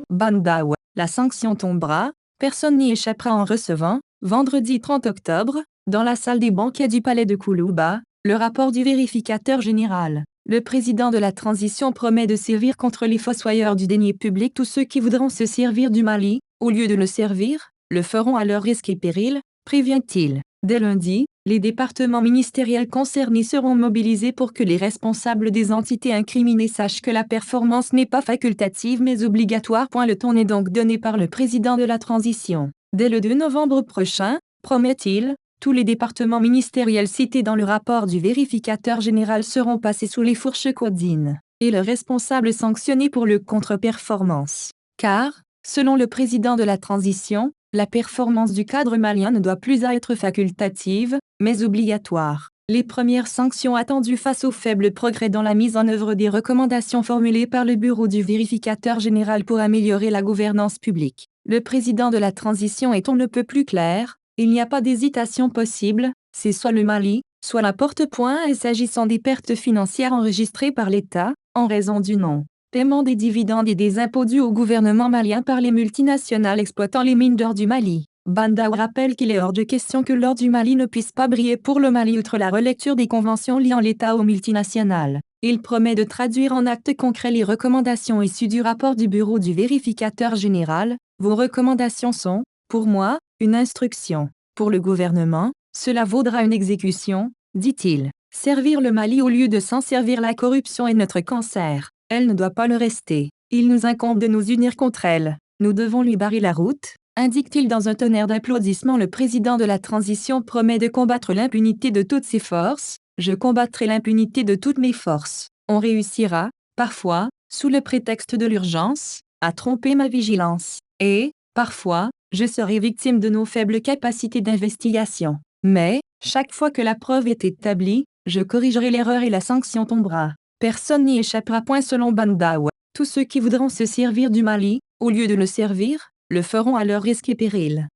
Bandaw, la sanction tombera, personne n'y échappera en recevant, vendredi 30 octobre, dans la salle des banquets du palais de Koulouba, le rapport du vérificateur général. Le président de la transition promet de servir contre les fossoyeurs du denier public tous ceux qui voudront se servir du Mali, au lieu de le servir, le feront à leur risque et péril, prévient-il. Dès lundi, les départements ministériels concernés seront mobilisés pour que les responsables des entités incriminées sachent que la performance n'est pas facultative mais obligatoire. Le ton est donc donné par le président de la transition. Dès le 2 novembre prochain, promet-il, tous les départements ministériels cités dans le rapport du vérificateur général seront passés sous les fourches codines, et le responsable sanctionné pour le contre-performance. Car, selon le président de la transition, la performance du cadre malien ne doit plus être facultative, mais obligatoire. Les premières sanctions attendues face aux faibles progrès dans la mise en œuvre des recommandations formulées par le bureau du vérificateur général pour améliorer la gouvernance publique. Le président de la transition est on ne peut plus clair. Il n'y a pas d'hésitation possible, c'est soit le Mali, soit la porte-point. Et s'agissant des pertes financières enregistrées par l'État, en raison du non-paiement des dividendes et des impôts dus au gouvernement malien par les multinationales exploitant les mines d'or du Mali, Bandaw rappelle qu'il est hors de question que l'or du Mali ne puisse pas briller pour le Mali outre la relecture des conventions liant l'État aux multinationales. Il promet de traduire en actes concrets les recommandations issues du rapport du bureau du vérificateur général. Vos recommandations sont, pour moi, une instruction. Pour le gouvernement, cela vaudra une exécution, dit-il. Servir le Mali au lieu de s'en servir. La corruption est notre cancer. Elle ne doit pas le rester. Il nous incombe de nous unir contre elle. Nous devons lui barrer la route, indique-t-il dans un tonnerre d'applaudissements. Le président de la transition promet de combattre l'impunité de toutes ses forces. Je combattrai l'impunité de toutes mes forces. On réussira, parfois, sous le prétexte de l'urgence, à tromper ma vigilance. Et, parfois, je serai victime de nos faibles capacités d'investigation. Mais, chaque fois que la preuve est établie, je corrigerai l'erreur et la sanction tombera. Personne n'y échappera. Selon Bandaw, tous ceux qui voudront se servir du Mali, au lieu de le servir, le feront à leur risque et péril.